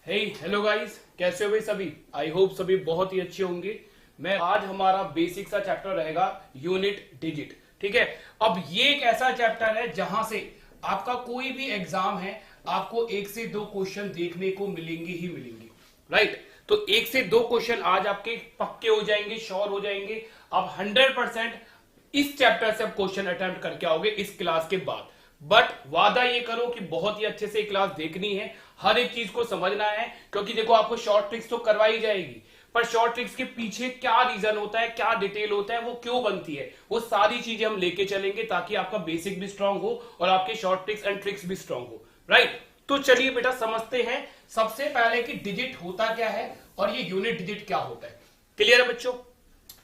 Hello guys, कैसे हो भाई सभी। आई होप सभी बहुत ही अच्छे होंगे। मैं आज हमारा बेसिक सा चैप्टर रहेगा यूनिट डिजिट। ठीक है, अब ये एक ऐसा चैप्टर है जहां से आपका कोई भी एग्जाम है, आपको एक से दो क्वेश्चन देखने को मिलेंगे ही मिलेंगे। राइट, तो एक से दो क्वेश्चन आज आपके पक्के हो जाएंगे, श्योर हो जाएंगे। आप 100% इस चैप्टर से आप क्वेश्चन अटेम्प्ट करके आओगे इस क्लास के बाद। बट वादा ये करो कि बहुत ही अच्छे से क्लास देखनी है, हर एक चीज को समझना है, क्योंकि देखो आपको शॉर्ट ट्रिक्स तो करवाई जाएगी, पर शॉर्ट ट्रिक्स के पीछे क्या रीजन होता है, क्या डिटेल होता है, वो क्यों बनती है, वो सारी चीजें हम लेके चलेंगे ताकि आपका बेसिक भी स्ट्रांग हो और आपके शॉर्ट ट्रिक्स एंड ट्रिक्स भी स्ट्रांग हो। राइट, तो चलिए बेटा समझते हैं सबसे पहले कि डिजिट होता क्या है और ये यूनिट डिजिट क्या होता है। क्लियर है बच्चों?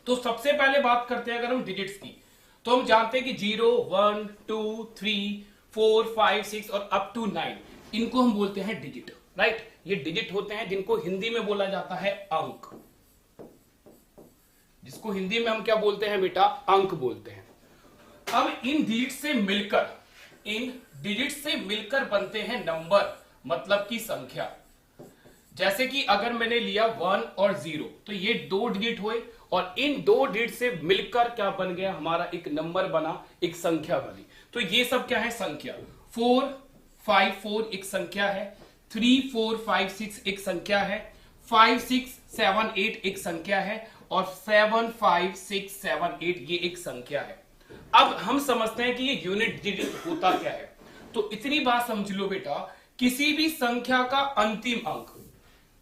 तो सबसे पहले बात करते हैं अगर हम डिजिट्स की, तो हम जानते हैं कि 0, 1, 2, 3, 4, 5, 6 और अप टू 9 इनको हम बोलते हैं डिजिट। राइट, ये डिजिट होते हैं जिनको हिंदी में बोला जाता है अंक, जिसको हिंदी में हम क्या बोलते हैं बेटा, अंक बोलते हैं। अब इन डिजिट से मिलकर बनते हैं नंबर, मतलब की संख्या। जैसे कि अगर मैंने लिया 1 और 0, तो ये दो डिजिट हुए और इन दो डिजिट से मिलकर क्या बन गया, हमारा एक नंबर बना, एक संख्या बनी। तो ये सब क्या है, संख्या। 4, 5, 4 एक संख्या है, 3, 4, 5, 6 एक संख्या है, 5, 6, 7, 8 एक संख्या है और 7, 5, 6, 7, 8 ये एक संख्या है। अब हम समझते हैं कि ये यूनिट डिजिट होता क्या है। तो इतनी बात समझ लो बेटा, किसी भी संख्या का अंतिम अंक,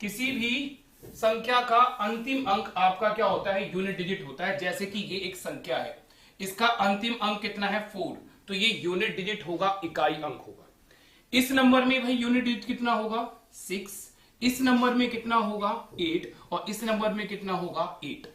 किसी भी संख्या का अंतिम अंक आपका क्या होता है, यूनिट डिजिट होता है। जैसे कि ये एक संख्या है, इसका अंतिम अंक कितना है, 4, तो ये यूनिट डिजिट होगा, इकाई अंक होगा। इस नंबर में भाई यूनिट डिजिट कितना होगा, 6, इस नंबर में कितना होगा, 8 और इस नंबर में कितना होगा, 8।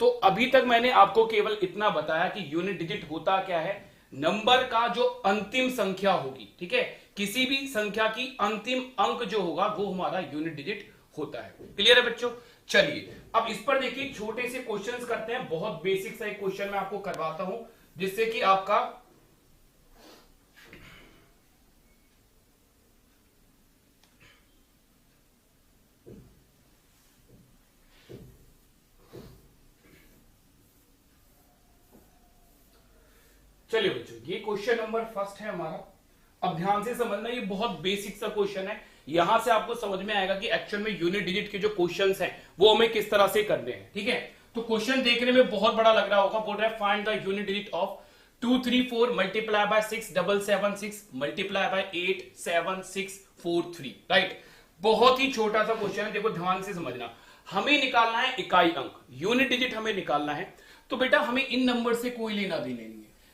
तो अभी तक मैंने आपको केवल इतना बताया कि यूनिट डिजिट होता क्या है, नंबर का जो अंतिम संख्या होगी। ठीक है, किसी भी संख्या की अंतिम अंक जो होगा वो हमारा यूनिट डिजिट होता है। क्लियर है बच्चों? चलिए अब इस पर देखिए, छोटे से क्वेश्चंस करते हैं। बहुत बेसिक सा एक क्वेश्चन मैं आपको करवाता हूं जिससे कि आपका चलिए बच्चों, ये क्वेश्चन नंबर फर्स्ट है हमारा। अब ध्यान से समझना, ये बहुत बेसिक सा क्वेश्चन है। यहां से आपको समझ में आएगा कि एक्चुअल में यूनिट डिजिट के जो क्वेश्चंस हैं वो हमें किस तरह से करने हैं। ठीक है, तो क्वेश्चन देखने में बहुत बड़ा लग रहा होगा। बोल रहा है find the unit digit of 2, 3, 4 multiply by 6, 7, 7, 6 multiply by 8, 7, 6, 4, 3। Right, बहुत ही छोटा सा क्वेश्चन है। देखो ध्यान से समझना, हमें निकालना है इकाई अंक, यूनिट डिजिट हमें निकालना है। तो बेटा हमें इन नंबर से कोई लेना देना नहीं है।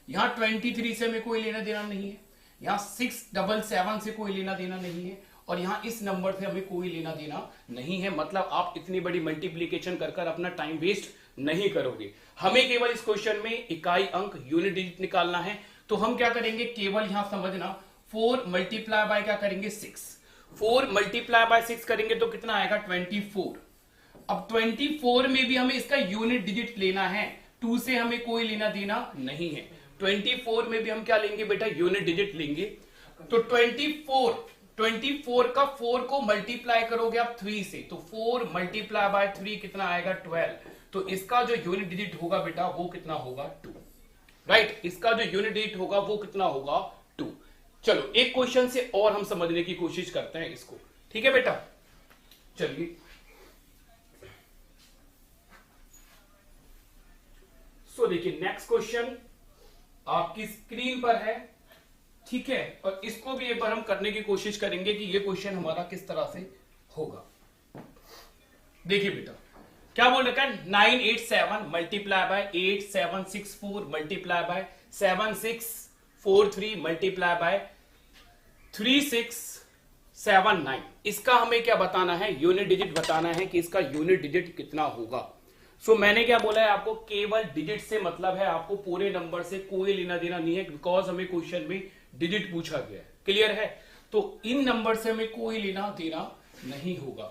यहां 23 से हमें कोई लेना देना नहीं है, यहां 677 से कोई लेना देना नहीं है और यहां इस नंबर से हमें कोई लेना देना नहीं है। मतलब आप इतनी बड़ी मल्टीप्लीकेशन कर अपना टाइम वेस्ट नहीं करोगे। हमें केवल इस क्वेश्चन में इकाई अंक, यूनिट डिजिट निकालना है। तो हम क्या करेंगे, केवल यहां समझना, 4 मल्टीप्लाई बाय क्या करेंगे, 6। 4 मल्टीप्लाई बाय 6 करेंगे तो कितना आएगा, 24। अब 24 में भी हमें इसका यूनिट डिजिट लेना है, 2 से हमें कोई लेना देना नहीं है। 24 में भी हम क्या लेंगे बेटा, यूनिट डिजिट लेंगे। तो 24 का 4 को मल्टीप्लाई करोगे आप 3 से, तो 4 मल्टीप्लाई बाय 3 कितना आएगा, 12। तो इसका जो यूनिट डिजिट होगा बेटा वो कितना होगा, 2। राइट, इसका जो यूनिट डिजिट होगा वो कितना होगा, 2। चलो एक क्वेश्चन से और हम समझने की कोशिश करते हैं इसको। ठीक है बेटा, चलिए देखिए नेक्स्ट क्वेश्चन आपकी स्क्रीन पर है। ठीक है, और इसको भी एक बार हम करने की कोशिश करेंगे कि ये क्वेश्चन हमारा किस तरह से होगा। देखिए बेटा क्या बोल रखा है, 987 multiply by 8764 multiply by 7643 multiply by 3679। इसका हमें क्या बताना है, यूनिट डिजिट बताना है कि इसका यूनिट डिजिट कितना होगा। सो मैंने क्या बोला है आपको, केवल डिजिट से मतलब है, आपको पूरे नंबर से कोई लेना देना नहीं है, बिकॉज हमें क्वेश्चन में डिजिट पूछा गया है। क्लियर है? तो इन नंबर से हमें कोई लेना देना नहीं होगा।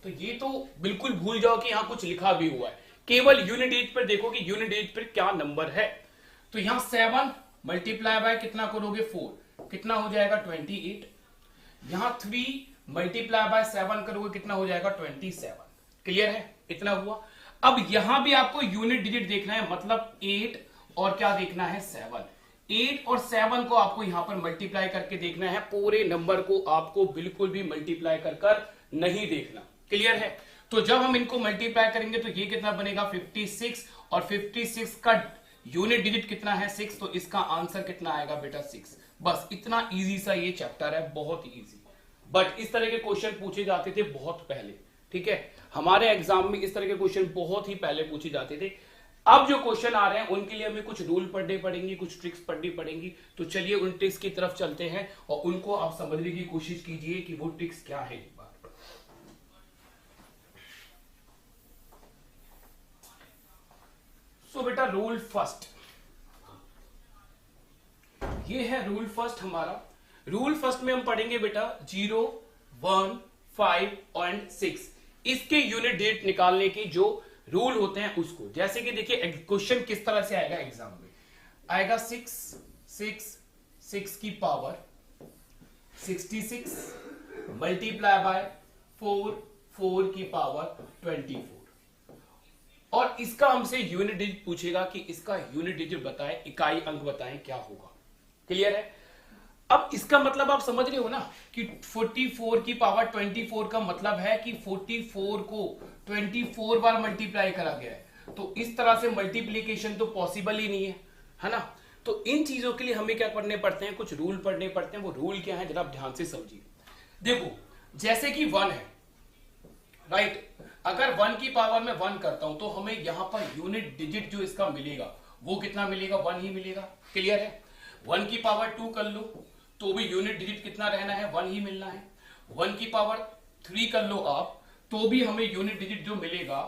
तो ये तो बिल्कुल भूल जाओ कि यहां कुछ लिखा भी हुआ है, केवल यूनिट डिजिट पर देखो कि यूनिट डिजिट पर क्या नंबर है। तो यहां 7 मल्टीप्लाई बाय कितना करोगे, 4, कितना हो जाएगा, 28। यहां 3 मल्टीप्लाई बाय 7 करोगे कितना हो जाएगा 27। क्लियर है, इतना हुआ। अब यहां भी आपको यूनिट डिजिट देखना है, मतलब 8 और क्या देखना है 7। 8 और 7 को आपको यहां पर मल्टीप्लाई करके देखना है, पूरे नंबर को आपको बिल्कुल भी मल्टीप्लाई कर नहीं देखना। क्लियर है, तो जब हम इनको मल्टीप्लाई करेंगे तो ये कितना बनेगा 56, और 56 का यूनिट डिजिट कितना है 6, तो इसका आंसर कितना आएगा बेटा 6। बस इतना इजी सा ये चैप्टर है, बहुत इजी। बट इस तरह के क्वेश्चन पूछे जाते थे बहुत पहले, ठीक है, हमारे एग्जाम में इस तरह के क्वेश्चन बहुत ही पहले पूछे जाते थे। अब जो क्वेश्चन आ रहे हैं उनके लिए हमें कुछ रूल पढ़ने पड़ेंगे, कुछ ट्रिक्स पढ़नी पड़ेंगी। तो चलिए उन ट्रिक्स की तरफ चलते हैं और उनको आप समझने की कोशिश कीजिए कि वो ट्रिक्स क्या है। एक बार तो बेटा रूल फर्स्ट, ये है रूल फर्स्ट हमारा। रूल फर्स्ट में हम पढ़ेंगे बेटा 0, 1, 5 एंड 6 इसके यूनिट डेट निकालने की जो रूल होते हैं उसको। जैसे कि देखिए क्वेश्चन किस तरह से आएगा एग्जाम में, आएगा 6, 6, 6 की पावर 66 मल्टीप्लाई बाय 4, 4 की पावर 24, और इसका हमसे यूनिट डिजिट पूछेगा कि इसका यूनिट डिजिट बताएं, इकाई अंक बताएं क्या होगा। क्लियर है, अब इसका मतलब आप समझ रहे हो ना कि 44 की पावर 24 का मतलब है कि 44 को 24 बार मल्टीप्लाई करा गया है। तो इस तरह से मल्टीप्लीकेशन तो पॉसिबल ही नहीं है ना। तो इन चीजों के लिए हमें क्या पढ़ने पड़ते हैं, कुछ रूल पढ़ने पड़ते हैं। वो रूल क्या है जरा आप ध्यान से समझिए। देखो जैसे कि 1 है, राइट, अगर 1 की पावर में 1 करता हूं तो हमें यहां पर यूनिट डिजिट जो इसका मिलेगा वो कितना मिलेगा, 1 ही मिलेगा। क्लियर है, 1 की पावर 2 कर लो तो भी यूनिट डिजिट कितना रहना है, 1 ही मिलना है। 1 की पावर 3 कर लो आप तो भी हमें यूनिट डिजिट जो मिलेगा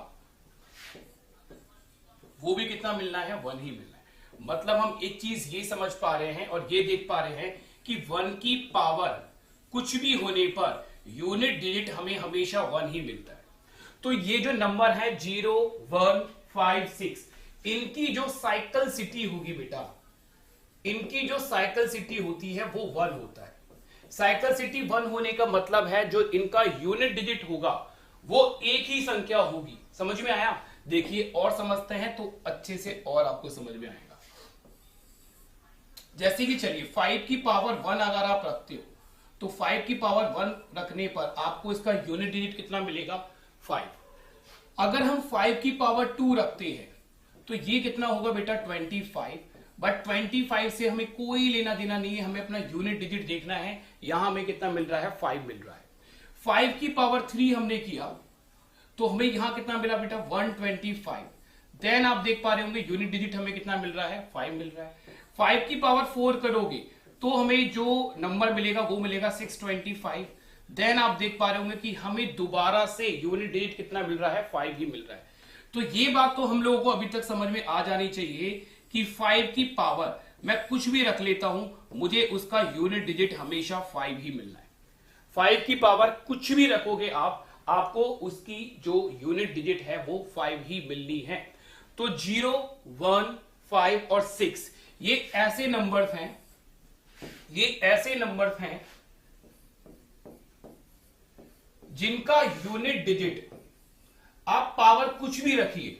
वो भी कितना मिलना है, 1 ही मिलना है। मतलब हम एक चीज ये समझ पा रहे हैं और ये देख पा रहे हैं कि 1 की पावर कुछ भी होने पर यूनिट डिजिट हमें हमेशा 1 ही मिलता है। तो ये जो नंबर है 0, 1, 5, 6 इनकी जो साइकिल सिटी होगी बेटा, इनकी जो साइकिल सिटी होती है वो 1 होता है। साइकिल सिटी 1 होने का मतलब है जो इनका यूनिट डिजिट होगा वो एक ही संख्या होगी। समझ में आया, देखिए और समझते हैं तो अच्छे से और आपको समझ में आएगा। जैसे कि चलिए 5 की पावर 1 अगर आप रखते हो तो 5 की पावर 1 रखने पर आपको इसका यूनिट डिजिट कितना मिलेगा, 5। अगर हम 5 की पावर 2 रखते हैं तो ये कितना होगा बेटा 25। बट 25 से हमें कोई लेना देना नहीं है, हमें अपना यूनिट डिजिट देखना है। यहां हमें कितना मिल रहा है, 5 मिल रहा है। 5 की पावर 3 हमने किया तो हमें यहां कितना मिला बेटा 125। देन आप देख पा रहे होंगे यूनिट डिजिट हमें कितना मिल रहा है, 5 मिल रहा है। 5 की पावर 4 करोगे तो हमें जो नंबर मिलेगा वो मिलेगा 625। देन आप देख पा रहे होंगे कि हमें दोबारा से यूनिट डिजिट कितना मिल रहा है, 5 ही मिल रहा है। तो ये बात तो हम लोगों को अभी तक समझ में आ जानी चाहिए कि 5 की पावर मैं कुछ भी रख लेता हूं, मुझे उसका यूनिट डिजिट हमेशा 5 ही मिलना है। 5 की पावर कुछ भी रखोगे आप, आपको उसकी जो यूनिट डिजिट है वो 5 ही मिलनी है। तो 0, 1, 5 और 6 ये ऐसे नंबर्स हैं, ये ऐसे नंबर्स हैं जिनका यूनिट डिजिट आप पावर कुछ भी रखिए,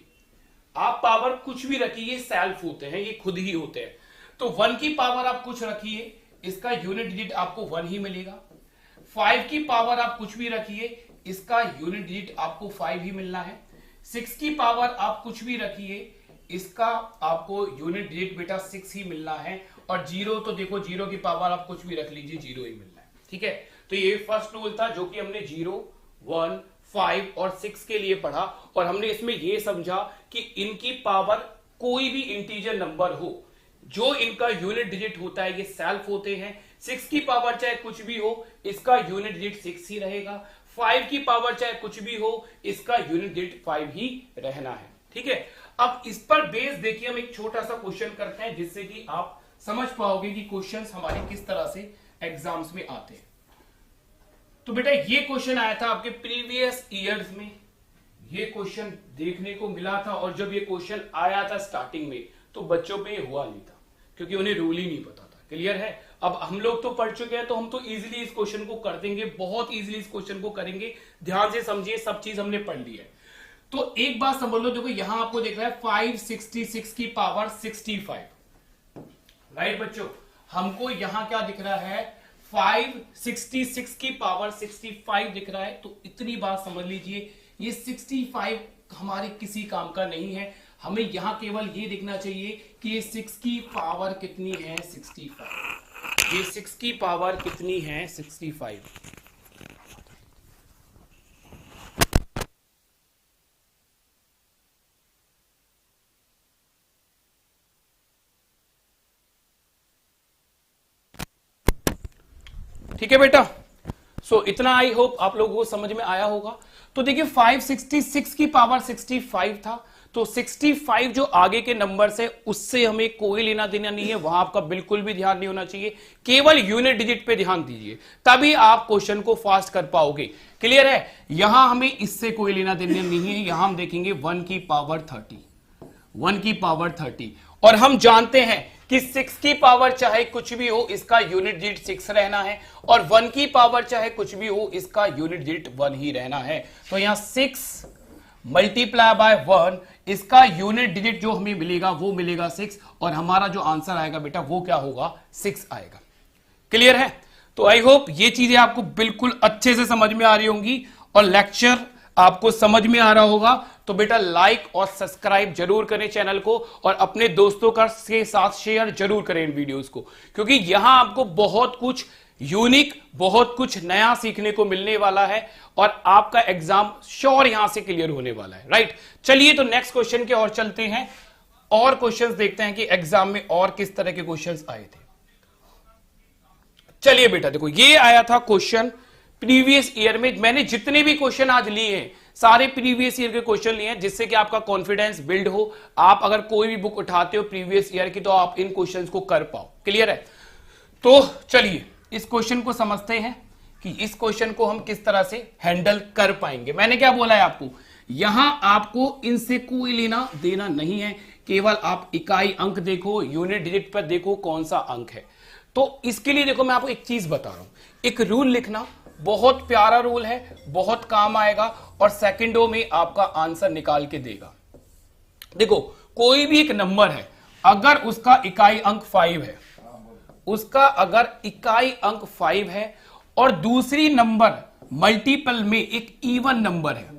आप पावर कुछ भी रखिए, ये सेल्फ होते हैं, ये खुद ही होते हैं। तो 1 की पावर आप कुछ रखिए, इसका यूनिट डिजिट आपको 1 ही मिलेगा। 5 की पावर आप कुछ भी रखिए, इसका यूनिट डिजिट आपको 5 ही मिलना है। 6 की पावर आप कुछ भी रखिए, इसका आपको यूनिट डिजिट बेटा 6 ही मिलना है। और 0 तो देखो 0 की पावर आप कुछ भी रख लीजिए, 0 ही मिलना है। ठीक है, तो ये फर्स्ट रूल था जो कि हमने 0, 1, 5 और 6 के लिए पढ़ा। और हमने इसमें यह समझा कि इनकी पावर कोई भी इंटीजर नंबर हो, जो इनका यूनिट डिजिट होता है ये सेल्फ होते हैं। 6 की पावर चाहे कुछ भी हो, इसका यूनिट डिजिट 6 ही रहेगा। 5 की पावर चाहे कुछ भी हो, इसका यूनिट डिजिट 5 ही रहना है। ठीक है, अब इस पर बेस देखिए हम एक छोटा सा क्वेश्चन करते हैं जिससे कि आप समझ पाओगे कि क्वेश्चंस हमारे किस तरह से एग्जाम्स में आते हैं। तो बेटा ये क्वेश्चन आया था आपके प्रीवियस ईयर्स में, ये क्वेश्चन देखने को मिला था। और जब ये क्वेश्चन आया था स्टार्टिंग में तो बच्चों पे हुआ नहीं था क्योंकि उन्हें रूल ही नहीं पता था। क्लियर है, अब हम लोग तो पढ़ चुके हैं, तो हम तो इजीली इस क्वेश्चन को कर देंगे, बहुत इजीली इस क्वेश्चन को करेंगे। ध्यान से समझिए, सब चीज हमने पढ़ ली है। तो एक बात समझ लो, देखो यहां आपको देख रहा है 566 की पावर 65, राइट बच्चों। हमको यहां क्या दिख रहा है, 566 की पावर 65 दिख रहा है। तो इतनी बात समझ लीजिए, ये 65 हमारे किसी काम का नहीं है। हमें यहां केवल ये देखना चाहिए कि ये 6 की पावर कितनी है, 65। ये 6 की पावर कितनी है, 65। ठीक है बेटा। सो इतना आई होप आप लोगों को समझ में आया होगा। तो देखिए 566 की पावर 65 था, तो 65 जो आगे के नंबर से, उससे हमें कोई लेना देना नहीं है, वहां आपका बिल्कुल भी ध्यान नहीं होना चाहिए। केवल यूनिट डिजिट पे ध्यान दीजिए, तभी आप क्वेश्चन को फास्ट कर पाओगे। क्लियर है? यहां हमें इससे कोई लेना देना नहीं है। यहां हम देखेंगे 1 की पावर 30, 1 की पावर 30। और हम जानते हैं कि 6 की पावर चाहे कुछ भी हो, इसका यूनिट डिजिट 6 रहना है, और 1 की पावर चाहे कुछ भी हो, इसका यूनिट डिजिट 1 ही रहना है। तो यहां 6 मल्टीप्लाई बाय 1, इसका यूनिट डिजिट जो हमें मिलेगा वो मिलेगा 6, और हमारा जो आंसर आएगा बेटा वो क्या होगा, 6 आएगा। क्लियर है? तो आई होप ये चीजें आपको बिल्कुल अच्छे से समझ में आ रही होंगी, और लेक्चर आपको समझ में आ रहा होगा। तो बेटा लाइक और सब्सक्राइब जरूर करें चैनल को, और अपने दोस्तों के साथ शेयर जरूर करें इन वीडियोस को, क्योंकि यहां आपको बहुत कुछ यूनिक, बहुत कुछ नया सीखने को मिलने वाला है, और आपका एग्जाम श्योर यहां से क्लियर होने वाला है। राइट, चलिए तो नेक्स्ट क्वेश्चन के और चलते हैं, और क्वेश्चंस देखते हैं कि एग्जाम में और किस तरह के क्वेश्चंस आए थे। चलिए बेटा देखो, ये आया था क्वेश्चन प्रीवियस ईयर में। मैंने जितने भी क्वेश्चन आज लिए हैं, सारे प्रीवियस ईयर के क्वेश्चन लिए हैं, जिससे कि आपका कॉन्फिडेंस बिल्ड हो। आप अगर कोई भी बुक उठाते हो प्रीवियस ईयर की, तो आप इन क्वेश्चंस को कर पाओ। क्लियर है? तो चलिए इस क्वेश्चन को समझते हैं कि इस क्वेश्चन को हम किस तरह से हैंडल कर पाएंगे। मैंने क्या बोला है आपको, यहां आपको इनसे कोई लेना देना नहीं है, केवल आप इकाई अंक देखो, यूनिट डिजिट पर देखो कौन सा अंक है। तो इसके लिए देखो मैं आपको एक चीज बता रहा हूं, एक रूल लिखना, बहुत प्यारा रूल है, बहुत काम आएगा, और सेकंडों में आपका आंसर निकाल के देगा। देखो कोई भी एक नंबर है, अगर उसका इकाई अंक 5 है, उसका अगर इकाई अंक 5 है, और दूसरी नंबर मल्टीपल में एक इवन नंबर है,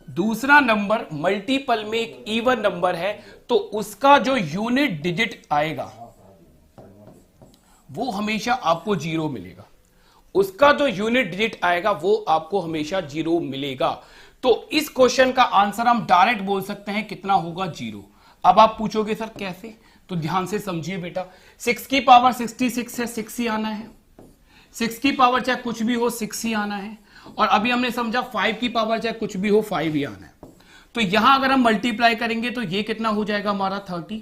दूसरा नंबर मल्टीपल में एक इवन नंबर है, तो उसका जो यूनिट डिजिट आएगा वो हमेशा आपको 0 मिलेगा। उसका जो यूनिट डिजिट आएगा वो आपको हमेशा 0 मिलेगा। तो इस क्वेश्चन का आंसर हम डायरेक्ट बोल सकते हैं कितना होगा, 0। अब आप पूछोगे सर कैसे, तो ध्यान से समझिए बेटा। 6 की पावर 66 है, 6 ही आना है। 6 की पावर चाहे कुछ भी हो, 6 ही आना है। और अभी हमने समझा 5 की पावर चाहे कुछ भी हो, 5 ही आना है। तो यहां अगर हम मल्टीप्लाई करेंगे तो ये कितना हो जाएगा हमारा, 30।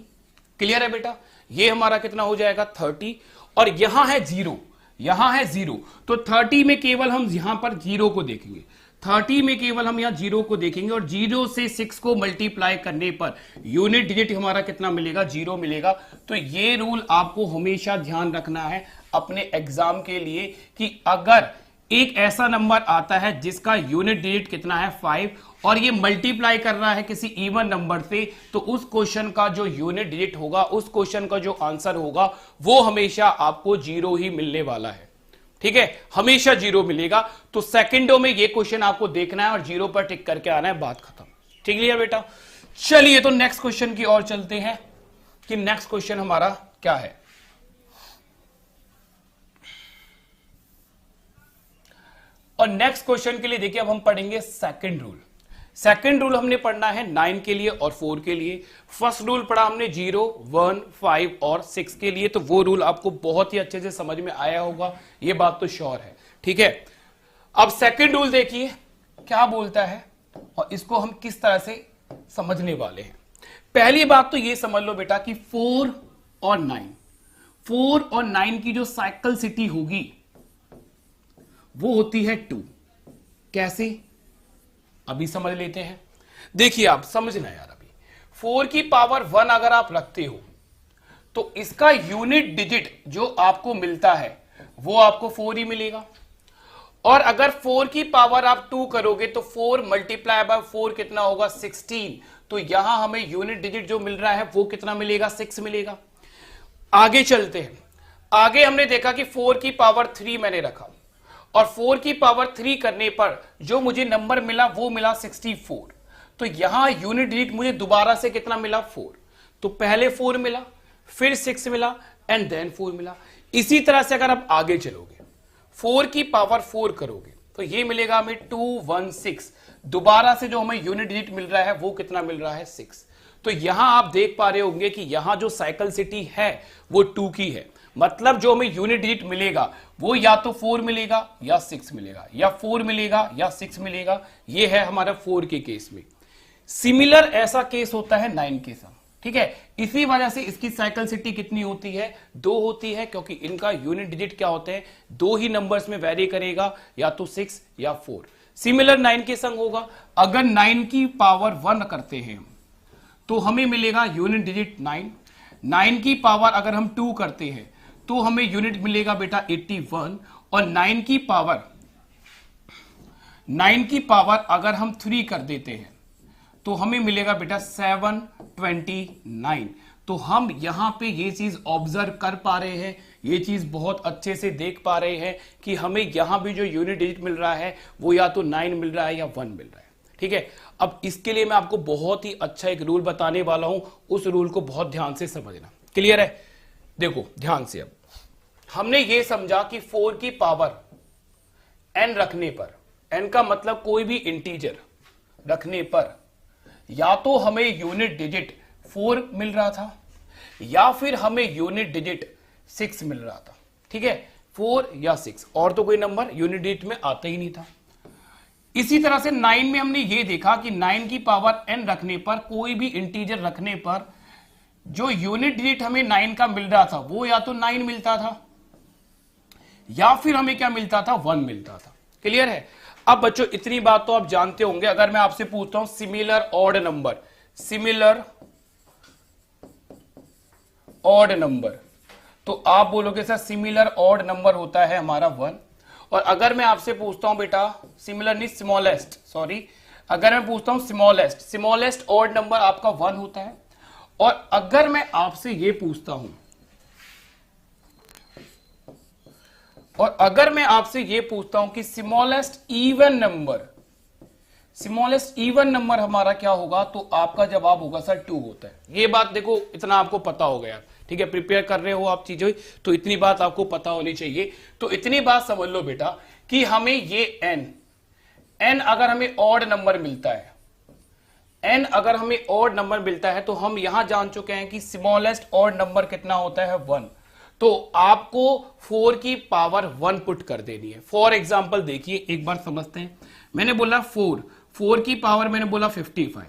क्लियर है बेटा? ये हमारा कितना हो जाएगा, 30। और यहां है 0, यहां है 0, तो 30 में केवल हम यहां पर 0 को देखेंगे। 30 में केवल हम यहां 0 को देखेंगे, और 0 से 6 को मल्टीप्लाई करने पर यूनिट डिजिट हमारा कितना मिलेगा, 0 मिलेगा। तो ये रूल आपको हमेशा ध्यान रखना है अपने एग्जाम के लिए, कि अगर एक ऐसा नंबर आता है जिसका यूनिट डिजिट कितना है, 5, और ये मल्टीप्लाई कर रहा है किसी इवन नंबर से, तो उस क्वेश्चन का जो यूनिट डिजिट होगा, उस क्वेश्चन का जो आंसर होगा, वो हमेशा आपको 0 ही मिलने वाला है। ठीक है, हमेशा 0 मिलेगा। तो सेकंडों में ये क्वेश्चन आपको देखना है और 0 पर टिक करके आना है, बात खत्म। ठीक है बेटा? चलिए तो नेक्स्ट क्वेश्चन की ओर चलते हैं कि नेक्स्ट क्वेश्चन हमारा क्या है। और नेक्स्ट क्वेश्चन के लिए देखिए अब हम पढ़ेंगे सेकंड रूल। सेकंड रूल हमने पढ़ना है 9 के लिए और 4 के लिए। फर्स्ट रूल पढ़ा हमने 0, 1, 5 और 6 के लिए, तो वो रूल आपको बहुत ही अच्छे से समझ में आया होगा, ये बात तो श्योर है। ठीक है, अब सेकंड रूल देखिए क्या बोलता है, और इसको हम किस तरह से समझने वाले हैं। पहली बात तो ये समझ लो बेटा कि 4 और 9 की जो साइक्लिसिटी होगी वो होती है 2। कैसे, अभी समझ लेते हैं। देखिए आप समझना यार, अभी 4 की पावर 1 अगर आप रखते हो तो इसका यूनिट डिजिट जो आपको मिलता है वो आपको 4 ही मिलेगा। और अगर 4 की पावर आप 2 करोगे तो 4 मल्टीप्लाई बाय 4 कितना होगा 16। तो यहां हमें यूनिट डिजिट जो मिल रहा है वो कितना मिलेगा 6 मिलेगा। आगे चलते हैं। आगे हमने देखा कि 4 की पावर 3 मैंने रखा और 4 की पावर 3 करने पर जो मुझे नंबर मिला वो मिला 64। तो यहां यूनिट डिजिट मुझे दोबारा से कितना मिला 4। तो पहले 4 मिला, फिर 6 मिला एंड देन 4 मिला। इसी तरह से अगर आप आगे चलोगे 4 की पावर 4 करोगे तो ये मिलेगा हमें 216। दोबारा से जो हमें यूनिट डिजिट मिल रहा है वो कितना मिल रहा है 6। तो यहां आप देख पा रहे होंगे कि यहां जो साइक्लिसिटी है वो 2 की है। मतलब जो हमें यूनिट डिजिट मिलेगा वो या तो 4 मिलेगा या 6 मिलेगा, या 4 मिलेगा या 6 मिलेगा। ये है हमारा 4 के केस में। सिमिलर ऐसा केस होता है 9 के साथ, ठीक है। इसी वजह से इसकी साइक्लिसिटी कितनी होती है 2 होती है, क्योंकि इनका यूनिट डिजिट क्या होते हैं 2 ही नंबर्स में वेरी करेगा, या तो 6 या 4। सिमिलर 9 के संग होगा। अगर 9 की पावर 1 करते हैं तो हमें मिलेगा यूनिट डिजिट 9। 9 की पावर अगर हम 2 करते हैं तो हमें यूनिट मिलेगा बेटा 81। और 9 की पावर अगर हम 3 कर देते हैं तो हमें मिलेगा बेटा 729। तो हम यहां पे ये चीज ऑब्जर्व कर पा रहे हैं, ये चीज बहुत अच्छे से देख पा रहे हैं कि हमें यहां भी जो यूनिट डिजिट मिल रहा है वो या तो 9 मिल रहा है या 1 मिल रहा है, ठीक है। अब इसके लिए मैं आपको बहुत ही अच्छा एक रूल बताने वाला हूं, उस रूल को बहुत ध्यान से समझना। क्लियर है? देखो ध्यान से। अब हमने ये समझा कि 4 की पावर n रखने पर, n का मतलब कोई भी इंटीजर रखने पर, या तो हमें यूनिट डिजिट 4 मिल रहा था या फिर हमें यूनिट डिजिट 6 मिल रहा था, ठीक है। 4 या 6, और तो कोई नंबर यूनिट डिजिट में आता ही नहीं था। इसी तरह से 9 में हमने ये देखा कि 9 की पावर n रखने पर, कोई भी इंटीजर रखने पर, जो यूनिट डिजिट हमें 9 का मिल रहा था वो या तो 9 मिलता था या फिर हमें क्या मिलता था 1 मिलता था। क्लियर है? अब बच्चों इतनी बात तो आप जानते होंगे। अगर मैं आपसे पूछता हूं similar odd number, similar odd number, तो आप बोलोगे सर सिमिलर ऑड नंबर होता है हमारा 1। और अगर मैं आपसे पूछता हूं बेटा सिमिलर नहीं स्मॉलेस्ट, सॉरी, अगर मैं पूछता हूं स्मॉलेस्ट ऑड नंबर आपका 1 होता है। और अगर मैं आपसे ये पूछता हूं, और अगर मैं आपसे ये पूछता हूं कि स्मॉलेस्ट इवन नंबर हमारा क्या होगा, तो आपका जवाब होगा सर 2 होता है। ये बात देखो, इतना आपको पता हो गया, ठीक है। प्रिपेयर कर रहे हो आप चीजें तो इतनी बात आपको पता होनी चाहिए। तो इतनी बात समझ लो बेटा कि हमें ये n अगर हमें ऑड नंबर मिलता है, n अगर हमें ऑड नंबर मिलता है तो हम यहां जान चुके हैं कि स्मॉलेस्ट ऑड नंबर कितना होता है 1। तो आपको 4 की पावर 1 पुट कर देनी है। फॉर एग्जाम्पल देखिए, एक बार समझते हैं। मैंने बोला 4 की पावर मैंने बोला 55।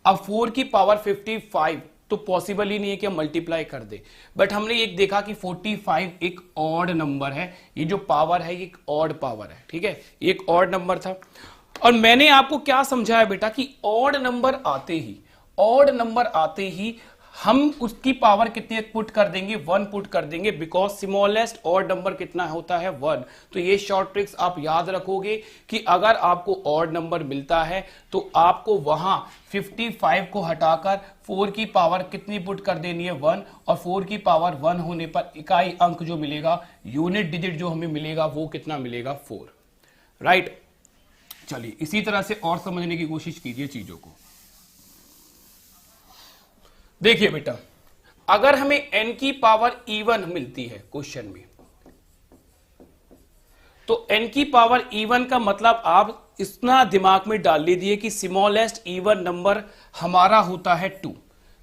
अब 4 की पावर 55 तो पॉसिबल ही नहीं है कि हम मल्टीप्लाई कर दे। बट हमने एक देखा कि 45 एक ऑड नंबर है, ये जो पावर है ये एक ऑड पावर है, ठीक है, एक ऑड नंबर था। और मैंने आपको क्या समझाया बेटा कि ऑड नंबर आते ही हम उसकी पावर कितनी पुट कर देंगे 1 पुट कर देंगे, बिकॉज स्मॉलेस्ट ऑड नंबर कितना होता है 1। तो ये शॉर्ट ट्रिक्स आप याद रखोगे कि अगर आपको ऑड नंबर मिलता है तो आपको वहां 55 को हटाकर 4 की पावर कितनी पुट कर देनी है 1, और 4 की पावर 1 होने पर इकाई अंक जो मिलेगा, यूनिट डिजिट जो हमें मिलेगा वो कितना मिलेगा 4, राइट। चलिए इसी तरह से और समझने की कोशिश कीजिए चीजों को। देखिए बेटा, अगर हमें n की पावर इवन मिलती है क्वेश्चन में, तो n की पावर इवन का मतलब आप इतना दिमाग में डाल लीजिए कि स्मॉलेस्ट इवन नंबर हमारा होता है 2।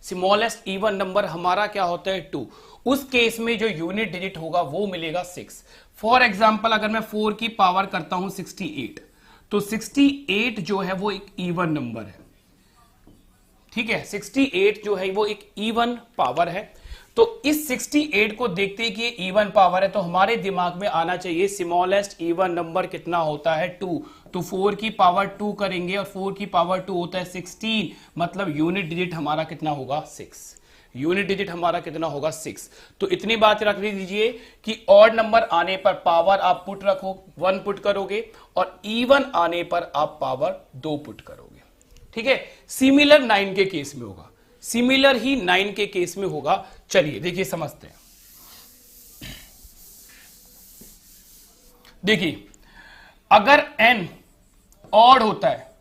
स्मॉलेस्ट इवन नंबर हमारा क्या होता है 2। उस केस में जो यूनिट डिजिट होगा वो मिलेगा 6। फॉर एग्जाम्पल अगर मैं 4 की पावर करता हूं 68, तो 68 जो है वो एक इवन नंबर है, ठीक है। 68 जो है वो एक इवन पावर है। तो इस 68 को देखते हैं कि इवन पावर है, तो हमारे दिमाग में आना चाहिए स्मॉलेस्ट इवन नंबर कितना होता है 2। तो 4 की पावर 2 करेंगे और 4 की पावर 2 होता है 16, मतलब यूनिट डिजिट हमारा कितना होगा 6। यूनिट डिजिट हमारा कितना होगा 6। तो इतनी बात रख दीजिए कि ऑड नंबर आने पर पावर आप पुट रखो 1 पुट करोगे और इवन आने पर आप पावर 2 पुट करोगे। ठीक है, सिमिलर 9 के केस में होगा, सिमिलर ही 9 के केस में होगा। चलिए देखिए समझते हैं। देखिए अगर n ऑड होता है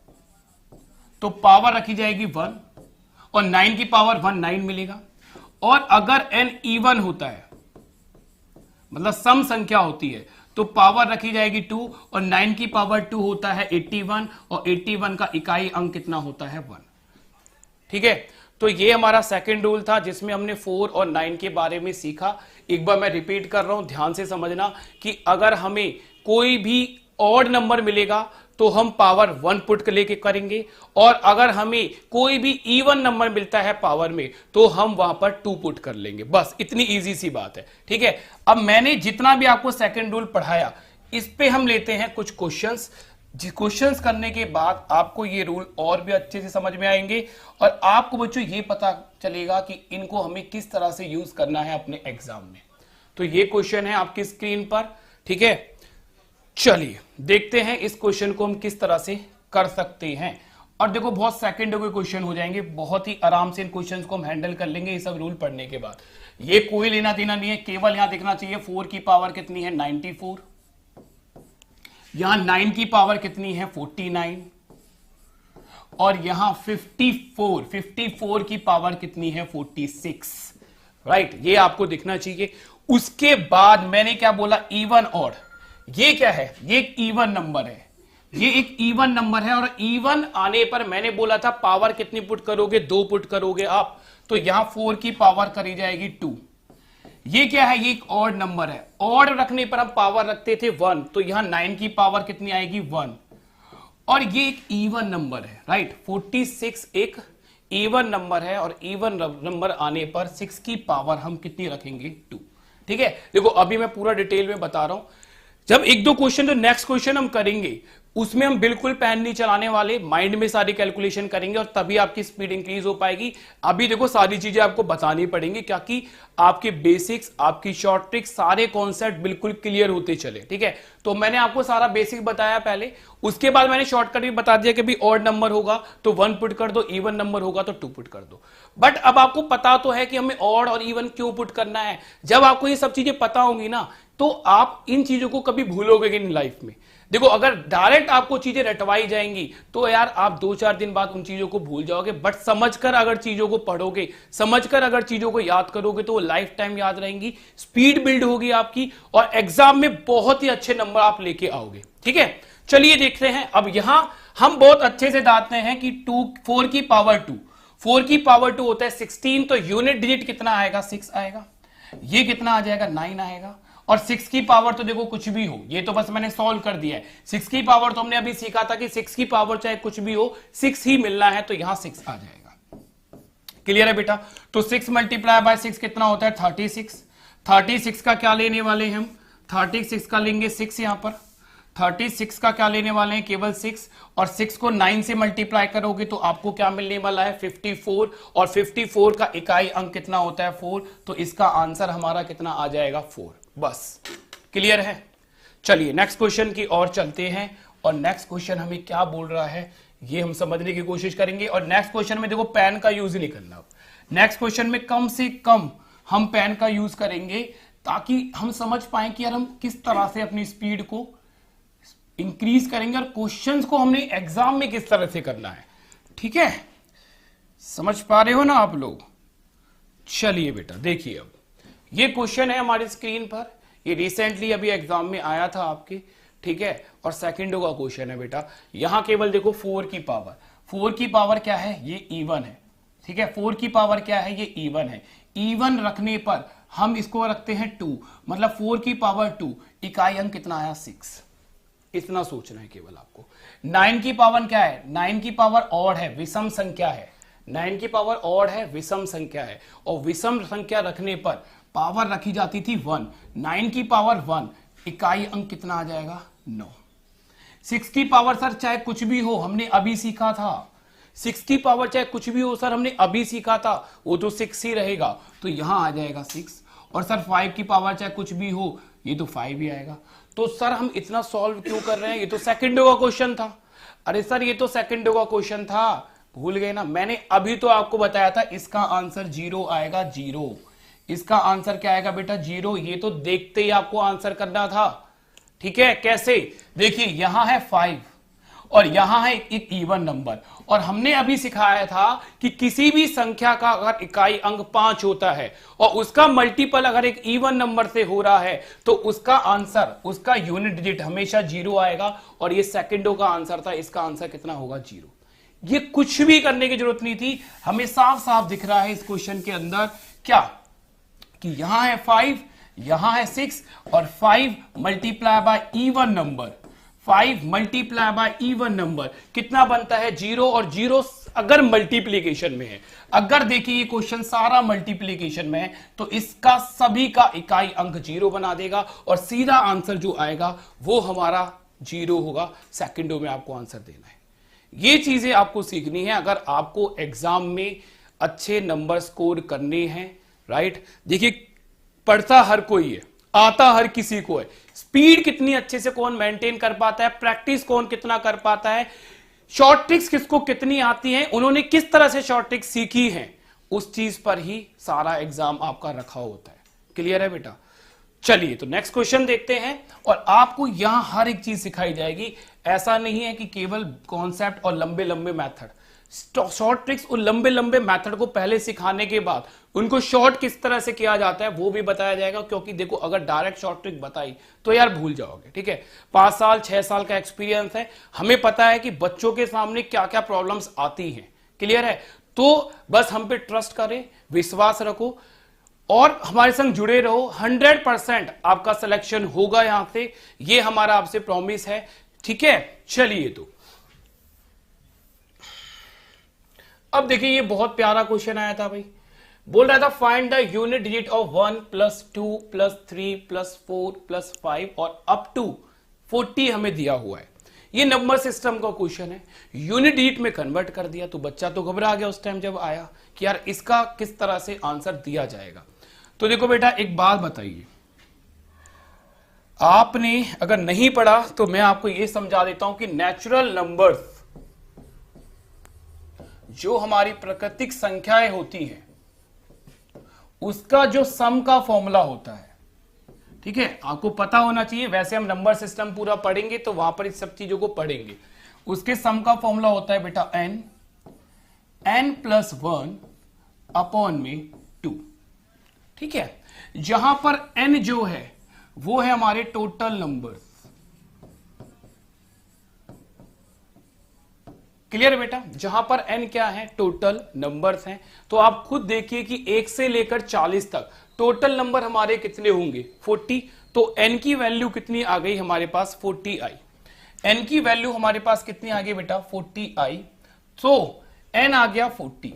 तो पावर रखी जाएगी 1 और 9 की पावर 1 9 मिलेगा, और अगर n इवन होता है मतलब सम संख्या होती है तो पावर रखी जाएगी 2 और 9 की पावर 2 होता है 81 और 81 का इकाई अंक कितना होता है 1। ठीक है, तो ये हमारा सेकंड रूल था जिसमें हमने 4 और 9 के बारे में सीखा। एक बार मैं रिपीट कर रहा हूं, ध्यान से समझना कि अगर हमें कोई भी ऑड नंबर मिलेगा तो हम पावर 1 पुट लेके करेंगे, और अगर हमें कोई भी इवन नंबर मिलता है पावर में तो हम वहां पर 2 पुट कर लेंगे। बस इतनी इजी सी बात है। ठीक है, अब मैंने जितना भी आपको सेकंड रूल पढ़ाया इस पे हम लेते हैं कुछ क्वेश्चंस। क्वेश्चंस करने के बाद आपको ये रूल और भी अच्छे से समझ में आएंगे और आपको बच्चों ये पता चलेगा कि इनको हमें किस तरह से यूज करना है अपने एग्जाम में। तो ये क्वेश्चन है आपकी स्क्रीन पर। ठीक है, चलिए देखते हैं इस क्वेश्चन को हम किस तरह से कर सकते हैं। और देखो बहुत सेकंडों के क्वेश्चन हो जाएंगे, बहुत ही आराम से इन क्वेश्चंस को हम हैंडल कर लेंगे ये सब रूल पढ़ने के बाद। ये कोई लेना देना नहीं है, केवल यहां देखना चाहिए 4 की पावर कितनी है 94, यहां 9 की पावर कितनी है 49, और यहां 54 की पावर कितनी है 46। राइट, ये आपको दिखना चाहिए। उसके बाद मैंने क्या बोला, इवन ऑड। ये क्या है, ये एक इवन नंबर है, ये एक इवन नंबर है, और इवन आने पर मैंने बोला था पावर कितनी पुट करोगे 2 पुट करोगे आप, तो यहां 4 की पावर करी जाएगी 2। ये क्या है, ये एक ऑड नंबर है, ऑड रखने पर हम पावर रखते थे 1, तो यहां 9 की पावर कितनी आएगी 1, और ये एक इवन नंबर है। राइट, 46 एक इवन नंबर है, और इवन नंबर आने पर 6 की पावर हम कितनी रखेंगे 2। ठीक है, देखो अभी मैं पूरा डिटेल में बता रहा हूं। जब एक दो क्वेश्चन जो नेक्स्ट क्वेश्चन हम करेंगे उसमें हम बिल्कुल पेन नहीं चलाने वाले, माइंड में सारी कैलकुलेशन करेंगे और तभी आपकी स्पीड इंक्रीज हो पाएगी। अभी देखो सारी चीजें आपको बतानी पड़ेंगी क्योंकि आपके बेसिक्स, आपकी शॉर्ट ट्रिक, सारे कॉन्सेप्ट बिल्कुल क्लियर होते चले। ठीक है, तो मैंने आपको सारा बेसिक बताया पहले, उसके बाद मैंने शॉर्टकट भी बता दिया कि भी ऑड नंबर होगा तो 1 पुट कर दो, इवन नंबर होगा तो 2 पुट कर दो। बट अब आपको पता तो है कि हमें ऑड और इवन क्यों पुट करना है। जब आपको ये सब चीजें पता होंगी ना तो आप इन चीजों को कभी भूलोगे नहीं लाइफ में। देखो अगर डायरेक्ट आपको चीजें रटवाई जाएंगी तो यार आप 2-4 दिन बाद उन चीजों को भूल जाओगे, बट समझकर अगर चीजों को पढ़ोगे, समझकर अगर चीजों को याद करोगे तो वो लाइफ टाइम याद रहेंगी, स्पीड बिल्ड होगी आपकी और एग्जाम में बहुत ही अच्छे नंबर आप लेके आओगे। ठीक है, चलिए देखते हैं। अब यहां हम बहुत अच्छे से जानते हैं कि 4 की पावर 2, 4 की पावर 2 होता है 16, तो यूनिट डिजिट कितना आएगा 6 आएगा, ये कितना आ जाएगा 9 आएगा, और 6 की पावर तो देखो कुछ भी हो, ये तो बस मैंने सॉल्व कर दिया है। 6 की पावर तो हमने अभी सीखा था कि 6 की पावर चाहे कुछ भी हो 6 ही मिलना है, तो यहां 6 आ जाएगा। क्लियर है बेटा? तो 6 मल्टीप्लाई बाय 6 कितना होता है 36। 36 का क्या लेने वाले हैं हम, 36 का लेंगे 6, यहां पर 36 का क्या लेने वाले हैं केवल 6, और 6 को 9 से मल्टीप्लाई करोगे तो आपको क्या मिलने वाला है 54, और 54 का इकाई अंक कितना होता है 4, तो इसका आंसर हमारा कितना आ जाएगा 4। बस क्लियर है? चलिए नेक्स्ट क्वेश्चन की ओर चलते हैं, और नेक्स्ट क्वेश्चन हमें क्या बोल रहा है ये हम समझने की कोशिश करेंगे। और नेक्स्ट क्वेश्चन में देखो पेन का यूज ही नहीं करना, नेक्स्ट क्वेश्चन में कम से कम हम पेन का यूज करेंगे ताकि हम समझ पाए कि यार हम किस तरह से अपनी स्पीड को इंक्रीज करेंगे और क्वेश्चंस को हमने एग्जाम में किस तरह से करना है। ठीक है, समझ पा रहे हो ना आप लोग? चलिए बेटा देखिए, अब ये क्वेश्चन है हमारी स्क्रीन पर, ये रिसेंटली अभी एग्जाम में आया था आपके। ठीक है, और सेकंडों का क्वेश्चन है बेटा। यहां केवल देखो 4 की पावर, 4 की पावर क्या है, ये इवन है। ठीक है, 4 की पावर क्या है, ये इवन है। इवन रखने पर हम इसको रखते हैं 2, मतलब 4 की पावर 2, इकाई अंक कितना आया 6। इतना सोचना है केवल आपको। 9 की पावर क्या है, 9 की पावर ऑड है, विषम संख्या है। 9 की पावर ऑड है, विषम संख्या है, और विषम संख्या रखने पर पावर रखी जाती थी 1। 9 की पावर 1, इकाई अंक कितना आ जाएगा 9। 6 की पावर सर चाहे कुछ भी हो, हमने अभी सीखा था 6 की पावर चाहे कुछ भी हो सर, हमने अभी सीखा था, वो तो 6 ही रहेगा, तो यहां आ जाएगा 6। और सर 5 की पावर चाहे कुछ भी हो, ये तो 5 ही आएगा। तो सर हम इतना सॉल्व क्यों कर रहे हैं, ये तो सेकंडों का क्वेश्चन था। अरे सर ये तो सेकंडों का क्वेश्चन था, भूल गए ना, मैंने अभी तो आपको बताया था इसका आंसर 0 आएगा, 0। इसका आंसर क्या आएगा बेटा, 0। ये तो देखते ही आपको आंसर करना था, ठीक है। कैसे, देखिए यहां है 5 और यहां है एक इवन नंबर, और हमने अभी सिखाया था कि किसी भी संख्या का अगर इकाई अंक 5 होता है और उसका मल्टीपल अगर एक इवन नंबर से हो रहा है तो उसका आंसर, उसका यूनिट डिजिट हमेशा 0 आएगा। और ये सेकंडों का आंसर था, इसका आंसर कितना होगा, 0। ये कुछ भी करने की जरूरत नहीं थी, हमें साफ साफ दिख रहा है इस क्वेश्चन के अंदर क्या, कि यहां है 5, यहां है 6, और 5 multiply by even number, 5 multiply by even number कितना बनता है, 0। और 0 अगर मल्टीप्लीकेशन में है, अगर देखिए ये क्वेश्चन सारा मल्टीप्लीकेशन में है, तो इसका सभी का इकाई अंक 0 बना देगा और सीधा आंसर जो आएगा वो हमारा 0 होगा। सेकंडों में आपको आंसर देना है, ये चीजें आपको सीखनी है अगर आपको एग्जाम में अच्छे नंबर स्कोर करने हैं, राइट। देखिए पढ़ता हर कोई है, आता हर किसी को है, स्पीड कितनी अच्छे से कौन मेंटेन कर पाता है, प्रैक्टिस कौन कितना कर पाता है, शॉर्ट ट्रिक्स किसको कितनी आती हैं, उन्होंने किस तरह से शॉर्ट ट्रिक्स सीखी हैं, उस चीज पर ही सारा एग्जाम आपका रखा होता है। क्लियर है बेटा। चलिए तो नेक्स्ट क्वेश्चन देखते हैं, और आपको यहां हर एक चीज सिखाई जाएगी। ऐसा नहीं है कि केवल कॉन्सेप्ट और लंबे लंबे मेथड, शॉर्ट ट्रिक्स और लंबे लंबे मेथड को पहले सिखाने के बाद उनको शॉर्ट किस तरह से किया जाता है वो भी बताया जाएगा। क्योंकि देखो अगर डायरेक्ट शॉर्ट ट्रिक बताई तो यार भूल जाओगे, ठीक है। 5 साल 6 साल का एक्सपीरियंस है, हमें पता है कि बच्चों के सामने क्या क्या प्रॉब्लम्स आती हैं। क्लियर है, तो बस हम पे ट्रस्ट करें, विश्वास रखो और हमारे संग जुड़े रहो। 100% आपका सिलेक्शन होगा यहां से, ये हमारा आपसे प्रॉमिस है, ठीक है। चलिए तो अब देखिए ये बहुत प्यारा क्वेश्चन आया था भाई, बोल रहा था find the unit digit of 1 + 2 + 3 + 4 + 5 और अप टू 40 हमें दिया हुआ है। ये नंबर सिस्टम का क्वेश्चन है, यूनिट डिजिट में कन्वर्ट कर दिया, तो बच्चा तो घबरा गया उस टाइम जब आया कि यार इसका किस तरह से आंसर दिया जाएगा। तो देखो बेटा एक बात बताइए, आपने अगर नहीं पढ़ा तो मैं आपको यह समझा देता हूं कि नेचुरल नंबर्स, जो हमारी प्राकृतिक संख्याएं होती हैं, उसका जो सम का फॉर्मूला होता है, ठीक है, आपको पता होना चाहिए। वैसे हम नंबर सिस्टम पूरा पढ़ेंगे तो वहां पर इस सब चीजों को पढ़ेंगे। उसके सम का फॉर्मूला होता है बेटा n + 1 अपॉन में 2, ठीक है। जहां पर n जो है वो है हमारे टोटल नंबर्स। क्लियर है बेटा, जहां पर n क्या है, टोटल नंबर्स हैं। तो आप खुद देखिए कि 1 से लेकर 40 तक टोटल नंबर हमारे कितने होंगे, 40। तो n की वैल्यू कितनी आ गई हमारे पास, 40 आई। n की वैल्यू हमारे पास कितनी आ गई बेटा, 40 आई। तो n आ गया 40,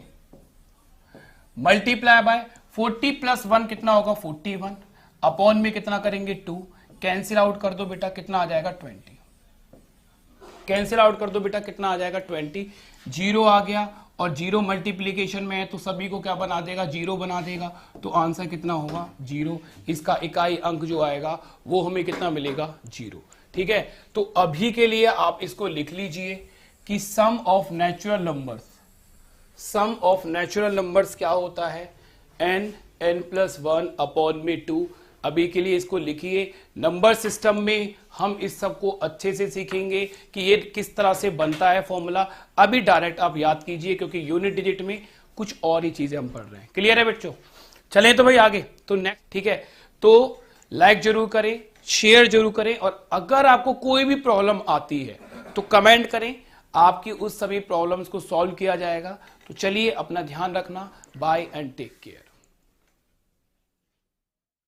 मल्टीप्लाई बाय 40 + 1 कितना होगा, 41, अपॉन में कितना करेंगे 2, कैंसिल आउट कर दो बेटा, कितना आ जाएगा 20, कैंसिल आउट कर दो बेटा, कितना आ जाएगा 20। 0 आ गया, और 0 मल्टीप्लीकेशन में है तो सभी को क्या बना देगा, 0 बना देगा। तो आंसर कितना होगा, 0। इसका इकाई अंक जो आएगा वो हमें कितना मिलेगा, 0, ठीक है। तो अभी के लिए आप इसको लिख लीजिए कि sum of natural numbers, sum of natural numbers क्या होता है, n + 1 अपॉन में 2। अभी के लिए इसको लिखिए। नंबर सिस्टम में हम इस सब को अच्छे से सीखेंगे कि ये किस तरह से बनता है फॉर्मूला। अभी डायरेक्ट आप याद कीजिए, क्योंकि यूनिट डिजिट में कुछ और ही चीजें हम पढ़ रहे हैं। क्लियर है बच्चों, चलें तो भाई आगे। तो नेक्स्ट, ठीक है, तो लाइक जरूर करें, शेयर जरूर करें, और अगर आपको कोई भी प्रॉब्लम आती है तो कमेंट करें, आपकी उस सभी प्रॉब्लम्स को सॉल्व किया जाएगा। तो चलिए अपना ध्यान रखना, बाय एंड टेक केयर।